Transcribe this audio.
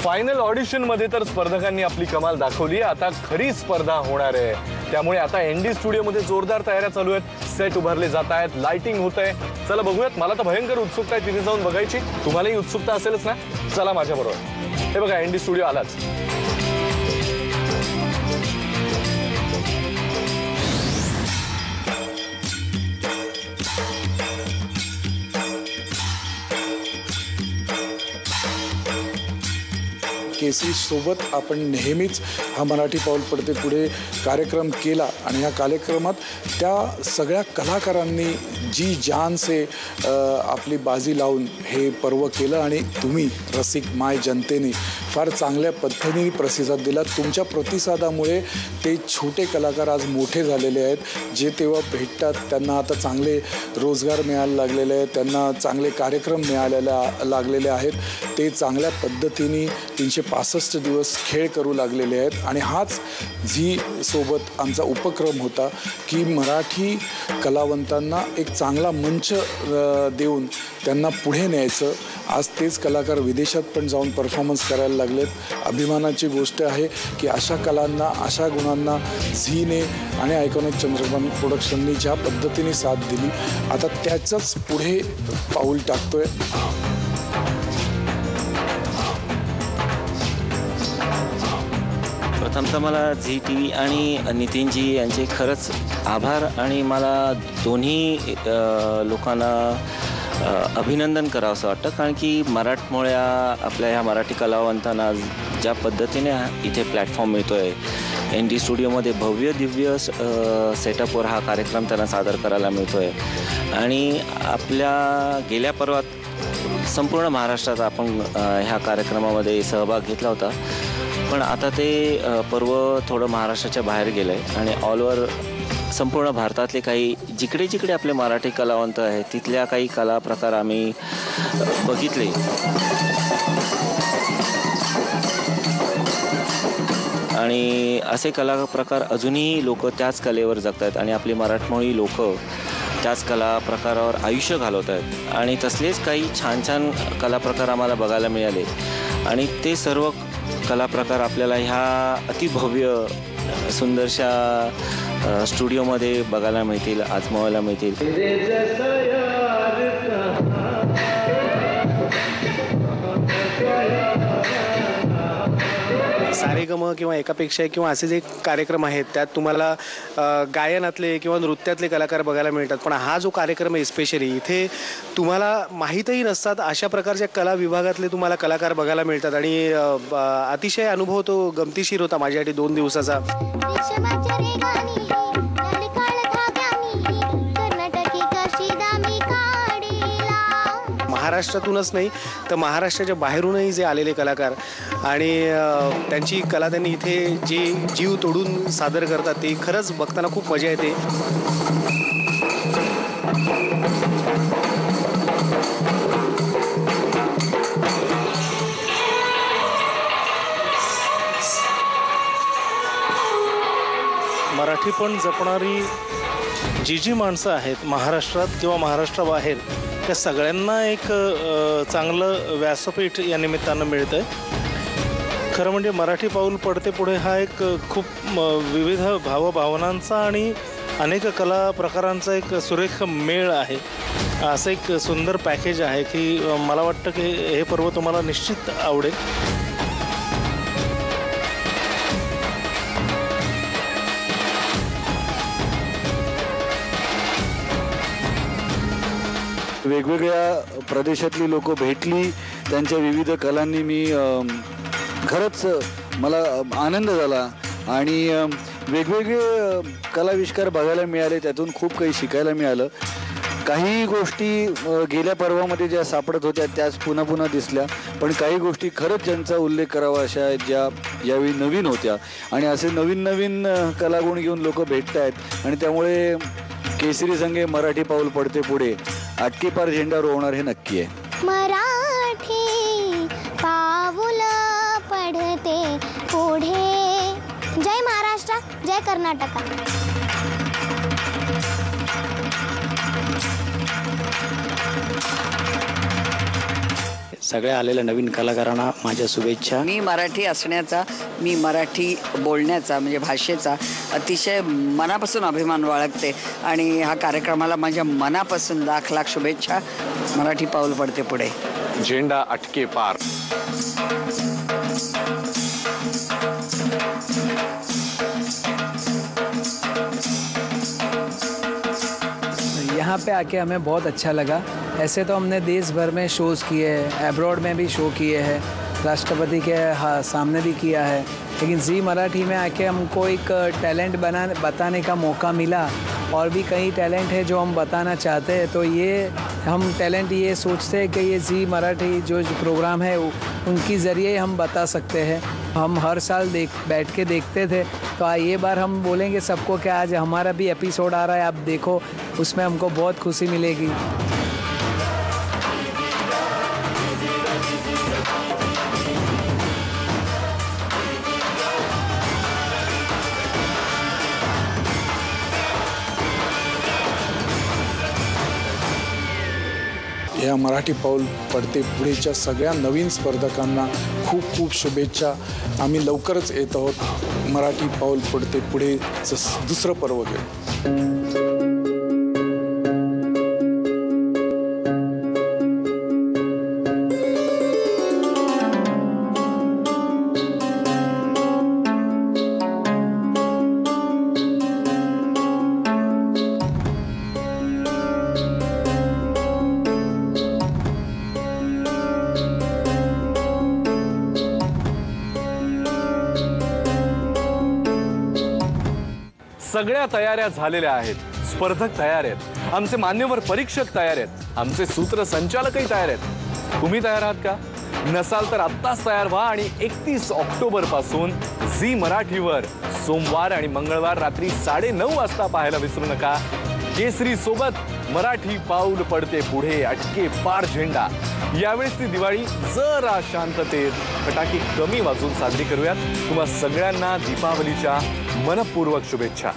Final audition मध्ये तर स्पर्धकांनी आपली कमाल दाखवली. आता खरी स्पर्धा होणार आहे. त्यामुळे आता एनडी स्टुडिओ मध्ये जोरदार तयाऱ्या चालू आहेत. सेट उभारले जात आहेत, लाइटिंग होत आहे. चला बघूयात. मला तर भयंकर उत्सुकता आहे तिथे जाऊन बघायची. तुम्हालाही उत्सुकता असेलच ना? चला माझ्या बरोबर. हे बघा एनडी स्टुडिओ आलाच. केसरी सोबत आपण नेहमीच हा मराठी पाऊल पडते पुढे कार्यक्रम केला आणि या कार्यक्रमात त्या सगळ्या कलाकारांनी जी जान से आपली बाजी लावून हे पर्व केलं आणि तुम्ही रसिक माय जनतेने फार चांगल्या पद्धतीने प्रतिसाद दिला. तुमच्या प्रतिसादामुळे ते छोटे कलाकार आज मोठे झालेले आहेत. जे तेव्हा भेटतात त्यांना आता चांगले रोजगार मिळायला लागलेले आहेत, त्यांना चांगले कार्यक्रम मिळालेला लागलेले आहेत. ते चांगल्या पद्धतीने 365 दिवस खेळ करू लागलेले आहेत. आणि हाच झी सोबत आमचा उपक्रम होता की मराठी कलावंतांना एक चांगला मंच देऊन त्यांना पुढे न्यायचं. आज तेच कलाकार विदेशात पण जाऊन परफॉर्मन्स करायला लागलेत. अभिमानाची गोष्ट आहे की अशा कलांना, अशा गुणांना झीने आणि आयकॉनिक चंद्रकांत प्रोडक्शननी ज्या पद्धतीने साथ दिली, आता त्याचंच पुढे पाऊल टाकतोय. प्रथमतः मला झी टी व्ही आणि नितीनजी यांचे खरंच आभार आणि मला दोन्ही लोकांना अभिनंदन करावं असं वाटतं. कारण की मराठमोळ्या आपल्या ह्या मराठी कलावंतांना ज्या पद्धतीने इथे प्लॅटफॉर्म मिळतो आहे, एन डी स्टुडिओमध्ये भव्य दिव्य सेटअपवर हा कार्यक्रम त्यांना सादर करायला मिळतो आहे. आणि आपल्या गेल्या पर्वात संपूर्ण महाराष्ट्रात आपण ह्या कार्यक्रमामध्ये सहभाग घेतला होता. पण आता ते पर्व थोडं महाराष्ट्राच्या बाहेर गेलं आहे आणि ऑल ओव्हर संपूर्ण भारतातले काही जिकडे जिकडे आपले मराठी कलावंत आहेत तिथल्या काही कला प्रकार आम्ही बघितले. आणि असे कला प्रकार अजूनही लोक त्याच कलेवर जगत आहेत आणि आपली मराठमोळी लोक त्याच कला प्रकारावर आयुष्य घालवत आहेत. आणि तसलेच काही छान छान कला प्रकार आम्हाला बघायला मिळाले आणि ते सर्व कला प्रकार आपल्याला ह्या अतिभव्य सुंदरशा स्टुडिओमध्ये बघायला मिळतील, आजमावायला मिळतील. सारेगम किंवा एकापेक्षा किंवा असे जे कार्यक्रम आहेत त्यात तुम्हाला गायनातले किंवा नृत्यातले कलाकार बघायला मिळतात. पण हा जो कार्यक्रम आहे स्पेशली इथे तुम्हाला माहीतही नसतात अशा प्रकारच्या कला विभागातले तुम्हाला कलाकार बघायला मिळतात. आणि अतिशय अनुभव तो गमतीशीर होता माझ्यासाठी 2 दिवसाचा. महाराष्ट्रातूनच नाही तर महाराष्ट्राच्या बाहेरूनही जे आलेले कलाकार आणि त्यांची कला त्यांनी इथे जे जीव तोडून सादर करतात ते खरंच बघताना खूप मजा येते. मराठी पण जपणारी जी माणसं आहेत महाराष्ट्रात किंवा महाराष्ट्राबाहेर त्या सगळ्यांना एक चांगलं व्यासपीठ या निमित्तानं मिळतं आहे. खरं म्हणजे मराठी पाऊल पडते पुढे हा एक खूप विविध भावभावनांचा आणि अनेक कला प्रकारांचा एक सुरेख मेळ आहे. असं एक सुंदर पॅकेज आहे की मला वाटतं की हे पर्व तुम्हाला निश्चित आवडेल. वेगवेगळ्या प्रदेशातली लोक भेटली, त्यांच्या विविध कलांनी मी खरंच मला आनंद झाला आणि वेगवेगळे कलाविष्कार बघायला मिळाले. त्यातून खूप काही शिकायला मिळालं. काही गोष्टी गेल्या पर्वामध्ये ज्या सापडत होत्या त्याच पुन्हा पुन्हा दिसल्या. पण काही गोष्टी खरंच ज्यांचा उल्लेख करावा अशा आहेत ज्या यावेळी नवीन होत्या. आणि असे नवीन नवीन कलागुण घेऊन लोक भेटत आहेत आणि त्यामुळे केसरी संघे मराठी पाऊल पडते पुढे आटकीपार झेंडा रोवणार हे नक्की आहे. मराठी पाऊल पडते पुढे. जय महाराष्ट्र, जय कर्नाटक. सगळ्या आलेल्या नवीन कलाकारांना माझ्या शुभेच्छा. मी मराठी असण्याचा, मी मराठी बोलण्याचा म्हणजे भाषेचा अतिशय मनापासून अभिमान बाळगते आणि ह्या कार्यक्रमाला माझ्या मनापासून लाख लाख शुभेच्छा. मराठी पाऊल पडते पुढे. झेंडा अटके पार. यहाँ पे आके हमें बहुत अच्छा लगा. ऐसे तो हमने देश भर में शोज़ किए हैं, एब्रॉड में भी शो किए हैं, राष्ट्रपति के सामने भी किया है, लेकिन जी मराठी में आके हमको एक टैलेंट बताने का मौका मिला. और भी कई टैलेंट है जो हम बताना चाहते हैं. तो ये हम टैलेंट ये सोचते हैं कि ये जी मराठी जो प्रोग्राम है उनकी ज़रिए हम बता सकते हैं. हम हर साल बैठ के देखते थे, तो ये बार हम बोलेंगे सबको कि आज हमारा भी एपिसोड आ रहा है, आप देखो, उसमें हमको बहुत खुशी मिलेगी. या मराठी पाऊल पडते पुढेच्या सगळ्या नवीन स्पर्धकांना खूप खूप शुभेच्छा. आम्ही लवकरच येत आहोत मराठी पाऊल पडते पुढेचं दुसरं पर्व घेऊन. सगळ्या तयाऱ्या झालेल्या आहेत. स्पर्धक तयार आहेत, आमचे मान्यवर परीक्षक तयार आहेत, आमचे सूत्रसंचालकही तयार आहेत. तुम्ही तयार आहात का? नसाल तर आत्ताच तयार व्हा आणि 31 ऑक्टोबर पासून झी मराठीवर सोमवार आणि मंगळवार रात्री 9:30 वाजता पाहायला विसरू नका. केसरी सोबत मराठी पाऊल पडते पुढे अटके पार झेंडा. यावेळेस ती दिवाळी जरा शांततेत फटाके कमी वाजून साजरी करूयात. तुम्हा सगळ्यांना दीपावलीच्या मनपूर्वक शुभेच्छा.